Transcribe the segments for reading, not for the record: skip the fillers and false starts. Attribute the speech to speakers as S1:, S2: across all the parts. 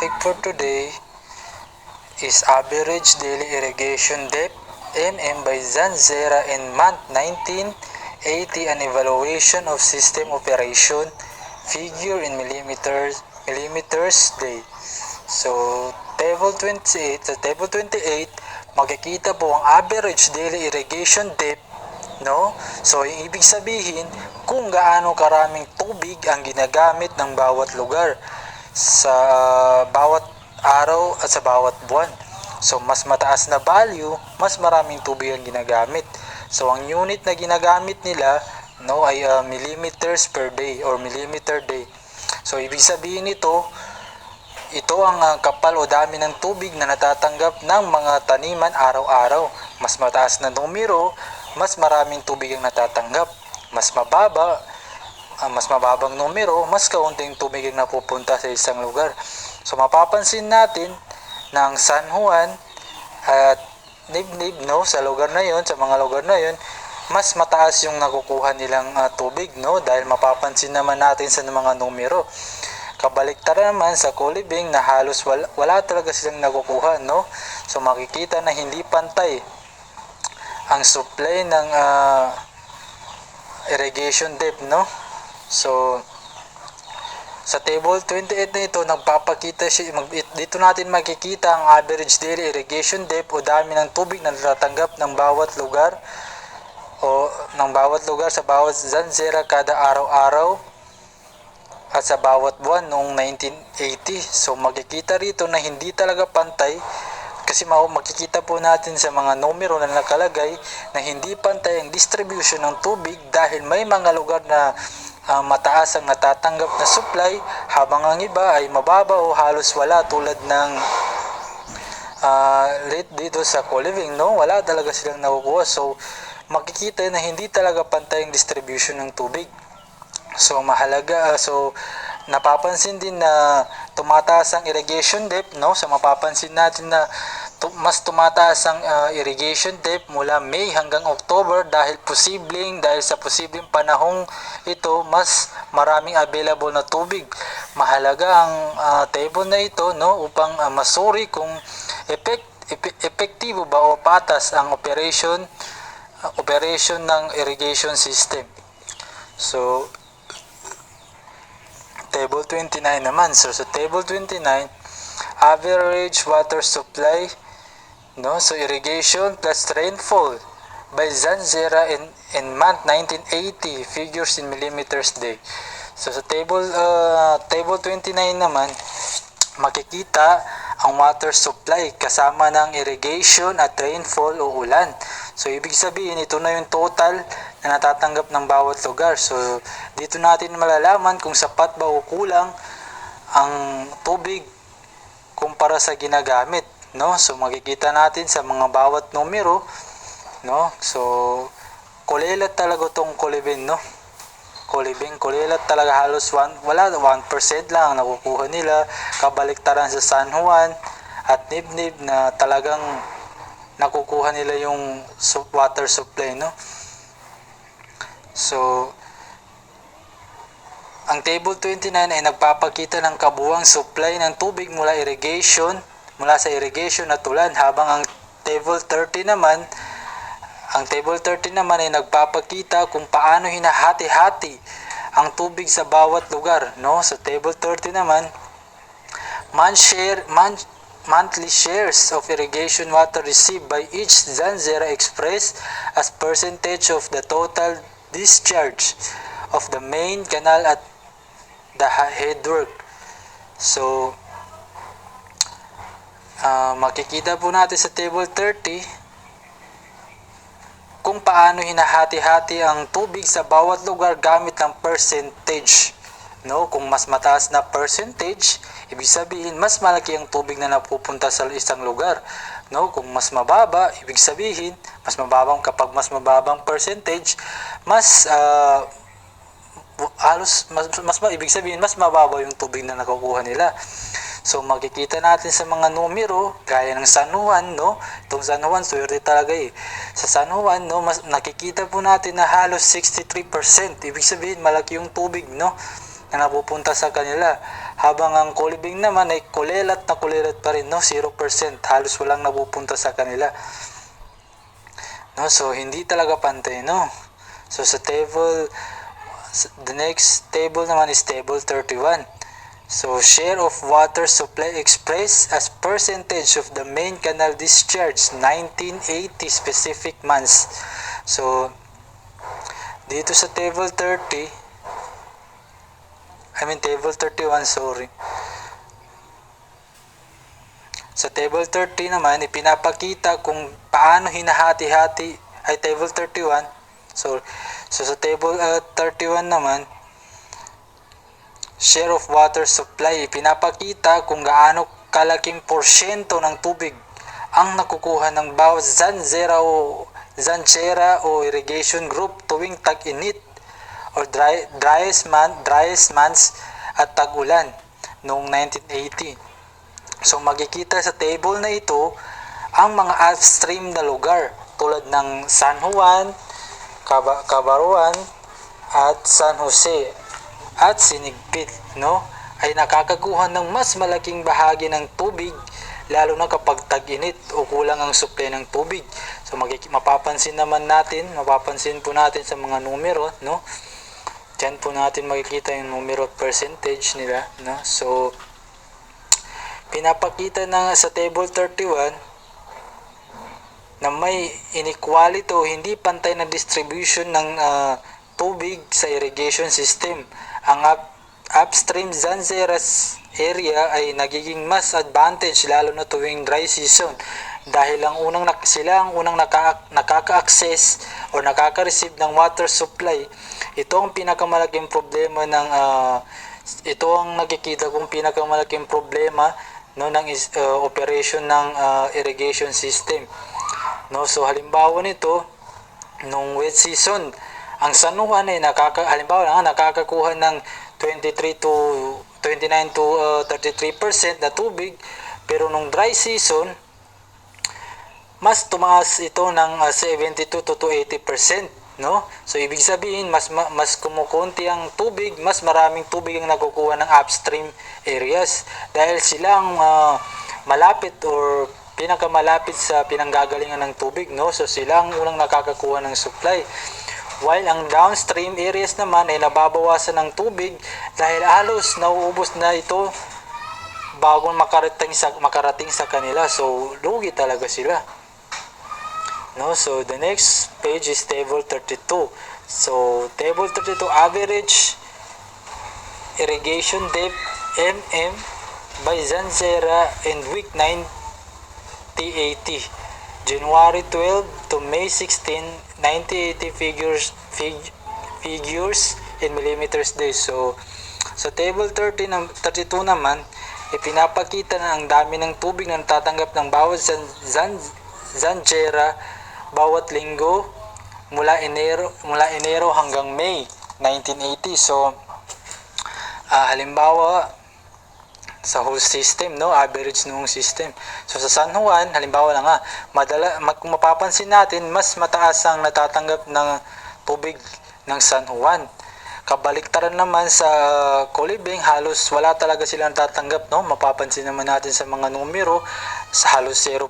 S1: topic for today is average daily irrigation depth mm by Zanzera in month 1980, an evaluation of system operation, figure in millimeters day. So, table 28, sa table 28, makikita po ang average daily irrigation depth, no? So, yung ibig sabihin, kung gaano karaming tubig ang ginagamit ng bawat lugar sa bawat araw at sa bawat buwan. So, mas mataas na value, mas maraming tubig ang ginagamit. So, ang unit na ginagamit nila, no, ay millimeters per day or millimeter day. So, ibig sabihin ito ang kapal o dami ng tubig na natatanggap ng mga taniman araw-araw. Mas mataas na numero, mas maraming tubig ang natatanggap. Mas mababang numero, mas kaunting tubig ang napupunta sa isang lugar. So mapapansin natin ng San Juan at Nibnib, no, sa lugar na yon, sa mga lugar na yon, mas mataas yung nakukuha nilang tubig, no, dahil mapapansin naman natin sa mga numero. Kabaliktara naman sa Kulibing na halos wala talaga silang nakukuha, no. So makikita na hindi pantay ang supply ng irrigation depth, no. So sa table 28 na ito, nagpapakita siya, dito natin makikita ang average daily irrigation depth o dami ng tubig na natatanggap ng bawat lugar sa bawat Zanzera kada araw-araw at sa bawat buwan noong 1980. So makikita rito na hindi talaga pantay kasi makikita po natin sa mga numero na nakalagay na hindi pantay ang distribution ng tubig dahil may mga lugar na mataas ang natatanggap na supply habang ang iba ay mababa o halos wala, tulad ng late dito sa Kuliving, no, wala talaga silang nakukuha. So makikita na hindi talaga pantay ang distribution ng tubig. So mahalaga, so napapansin din na tumataas ang irrigation depth, no. So mapapansin natin na mas tumataas ang irrigation depth mula May hanggang October dahil sa posibleng panahong ito mas maraming available na tubig. Mahalaga ang table na ito, no, upang masuri kung epektibo ba o patas ang operation ng irrigation system. So table 29 naman. So sa table 29, average water supply, no, so irrigation plus rainfall by Zanzera in month 1980, figures in millimeters day. So sa table 29 naman, makikita ang water supply kasama ng irrigation at rainfall o ulan. So ibig sabihin, ito na yung total na natatanggap ng bawat lugar. So dito natin malalaman kung sapat ba o kulang ang tubig kumpara sa ginagamit, no. So makikita natin sa mga bawat numero, no. So kulilat talaga tong Kulibing, no. Kulilat talaga, halos 1% lang ang nakukuha nila. Kabaliktaran sa San Juan at Nibnib na talagang nakukuha nila yung water supply, no. So ang table 29 ay nagpapakita ng kabuuang supply ng tubig mula sa irrigation at ulan, habang ang table 30 naman ay nagpapakita kung paano hinahati-hati ang tubig sa bawat lugar, no. Sa table 30 naman, monthly shares of irrigation water received by each Zanzera expressed as percentage of the total discharge of the main canal at the headwork. So makikita po natin sa table 30 kung paano hinahati-hati ang tubig sa bawat lugar gamit ng percentage, no. Kung mas mataas na percentage, ibig sabihin mas malaki ang tubig na napupunta sa isang lugar, no. Kung mas mababa, ibig sabihin kapag mas mababang percentage, ibig sabihin mas mababaw yung tubig na nakukuha nila. So makikita natin sa mga numero gaya ng San Juan, no. Itong San Juan, swerte talaga eh. Sa San Juan, no, nakikita po natin na halos 63%. Ibig sabihin malaki yung tubig, no, na napupunta sa kanila. Habang ang Kolibeng naman ay kulelat na kulelat pa rin, no? 0%, halos walang napupunta sa kanila. No, so hindi talaga pantay, no? So sa table, the next table naman is table 31. So share of water supply expressed as percentage of the main canal discharge 1980 specific months. So dito sa table 31, sorry. Sa table 30 naman, ipinapakita kung paano hinahati-hati, ay table 31. So sa table 31 naman, share of water supply, ipinapakita kung gaano kalaking porsyento ng tubig ang nakukuha ng bawat zanjera o irrigation group tuwing tag-init or driest months at tag-ulan noong 1980. So makikita sa table na ito ang mga upstream na lugar tulad ng San Juan, Cabaruan at San Jose at Sinigpit, no, ay nakakakuha ng mas malaking bahagi ng tubig lalo na kapag tag-init o kulang ang supply ng tubig. So mapapansin po natin sa mga numero, no? Diyan po natin makikita yung numero percentage nila, no? So pinapakita na sa table 31 na may inequality o hindi pantay na distribution ng tubig sa irrigation system. Ang upstream Zanjeras area ay nagiging mas advantage lalo na tuwing dry season dahil sila ang unang nakaka-access o nakaka-receive ng water supply. Ito ang pinakamalaking problema ito ang nakikita kong pinakamalaking problema, no, ng operation ng irrigation system, no. So halimbawa nito, nung wet season, ang San Juan ay nakakakuha ng 29 to 33% na tubig, pero nung dry season mas tumaas ito ng 72 to 80%, no. So ibig sabihin mas kumukunti ang tubig, mas maraming tubig ang nakukuha ng upstream areas dahil sila ang malapit or pinakamalapit sa pinanggagalingan ng tubig, no. So sila ang unang nakakakuha ng supply. While ang downstream areas naman ay nababawasan ng tubig dahil halos nauubos na ito bago makarating sa kanila. So lugi talaga sila, no. So the next page is table 32. So table 32, average irrigation depth mm by Zanjera in week 9080, January 12 to May 16, 1980 figures in millimeters days. So sa table 32 naman, ipinapakita na ang dami ng tubig na natatanggap ng bawat Zanjera bawat linggo mula Enero hanggang May 1980. So halimbawa sa whole system, no, average noong system. So sa San Juan, halimbawa na nga, kung mapapansin natin, mas mataas ang natatanggap ng tubig ng San Juan. Kabaliktaran naman sa Kolibeng, halos wala talaga silang natatanggap, no. Mapapansin naman natin sa mga numero, sa halos 0%.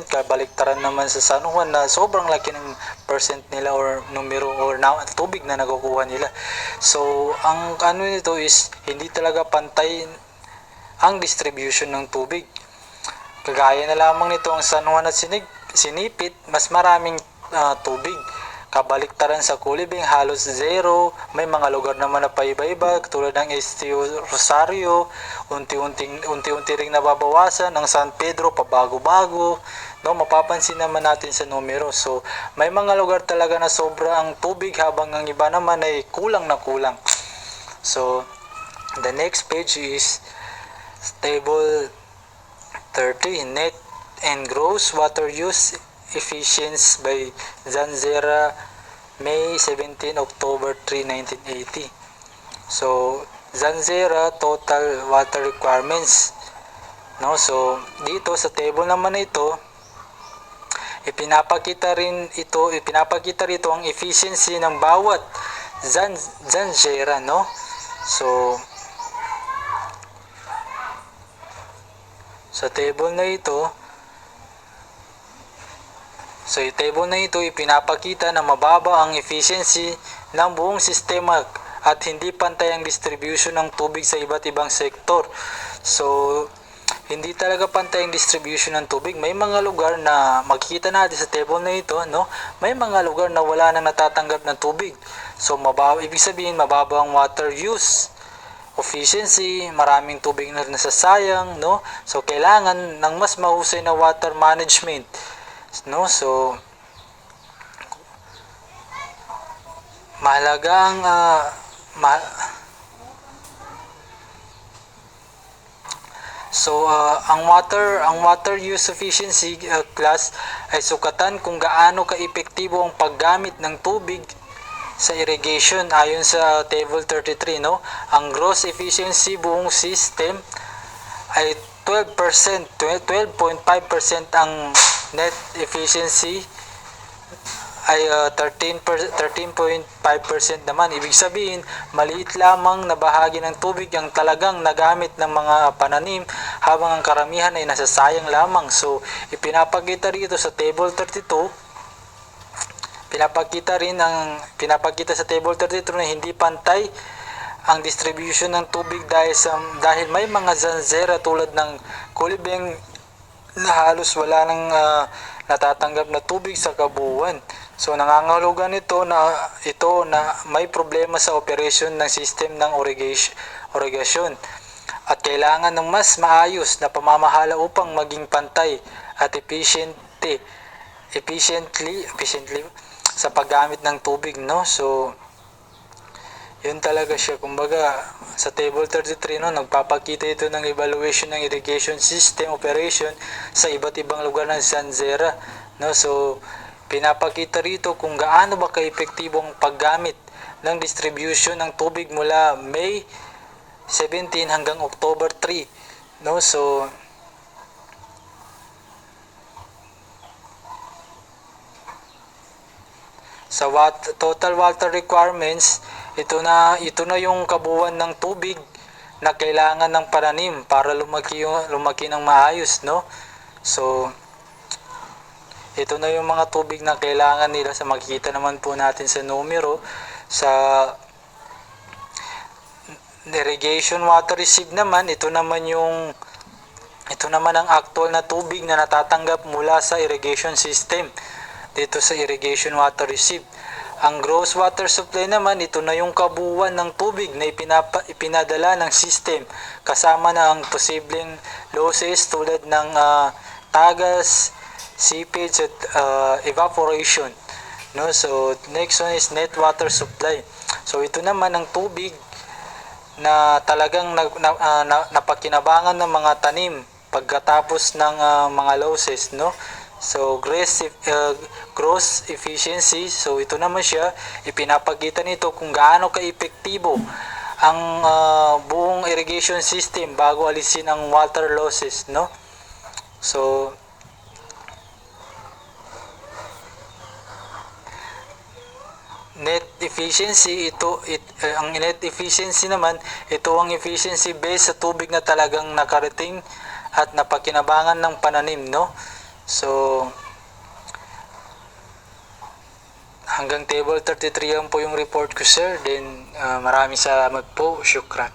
S1: Kabaliktaran naman sa San Juan na sobrang laki ng percent nila or numero or tubig na nakukuha nila. So ang nito is hindi talaga pantay ang distribution ng tubig. Kagaya na lamang nito ang San Juan at Sinipit, mas maraming tubig. Kabaliktaran sa Kolibeng, halos 0. May mga lugar naman na paiba-iba tulad ng Estio Rosario, unti-unti ring nababawasan. Ang San Pedro pabago-bago, no. Mapapansin naman natin sa numero. So may mga lugar talaga na sobra ang tubig habang ang iba naman ay kulang na kulang. So the next page is table 30, net and gross water use efficiency by Zanjera, May 17, October 3, 1980. So Zanjera total water requirements, no. So dito sa table naman ito, ipinapakita rito ang efficiency ng bawat Zanjera, no. So Sa table na ito, yung table na ito ipinapakita na mababa ang efficiency ng buong sistema at hindi pantay ang distribution ng tubig sa iba't ibang sektor. So, hindi talaga pantay ang distribution ng tubig. May mga lugar na makikita natin sa table na ito, no? May mga lugar na wala nang natatanggap ng tubig. So, ibig sabihin mababa ang water use efficiency, maraming tubig na nasasayang, no? So, kailangan ng mas mahusay na water management, no? So, mahalagang ang water use efficiency class ay sukatan kung gaano kaepektibo ang paggamit ng tubig sa irrigation ayon sa table 33, no? Ang gross efficiency buong system ay 12%, 12.5%, ang net efficiency ay 13.5% naman. Ibig sabihin, maliit lamang na bahagi ng tubig ang talagang nagamit ng mga pananim habang ang karamihan ay nasasayang lamang. So, ipinapakita rito sa table 32, pinapakita sa table 32 na hindi pantay ang distribution ng tubig dahil may mga zanzera tulad ng Kulibeng na halos wala nang natatanggap na tubig sa kabuuan. So nangangahulugan ito na may problema sa operasyon ng system ng irrigation at kailangan ng mas maayos na pamamahala upang maging pantay at efficiently sa paggamit ng tubig, no? So yun talaga siya. Kumbaga sa table 33, no, nagpapakita ito ng evaluation ng irrigation system operation sa iba't ibang lugar ng Zanzera, no? So pinapakita rito kung gaano ba kaepektibo ang paggamit ng distribution ng tubig mula May 17 hanggang October 3, no? So sa total water requirements, ito na yung kabuuan ng tubig na kailangan ng pananim para lumaki ng maayos, no? So ito na yung mga tubig na kailangan nila. Sa makikita naman po natin sa numero sa irrigation water receive naman, ito naman ang actual na tubig na natatanggap mula sa irrigation system dito sa irrigation water receive. Ang gross water supply naman, ito na yung kabuuan ng tubig na ipinadala ng system kasama na ang posibleng losses tulad ng tagas, seepage at evaporation, no? So next one is net water supply. So ito naman ang tubig na talagang napakinabangan ng mga tanim pagkatapos ng mga losses, no? So gross efficiency, so ito naman siya, ipinapakita nito kung gaano kaepektibo ang buong irrigation system bago alisin ang water losses, no? So net efficiency, ang net efficiency naman, ito ang efficiency based sa tubig na talagang nakarating at napakinabangan ng pananim, no? So hanggang table 33 yan po yung report ko, sir. Then maraming salamat po. Syukran.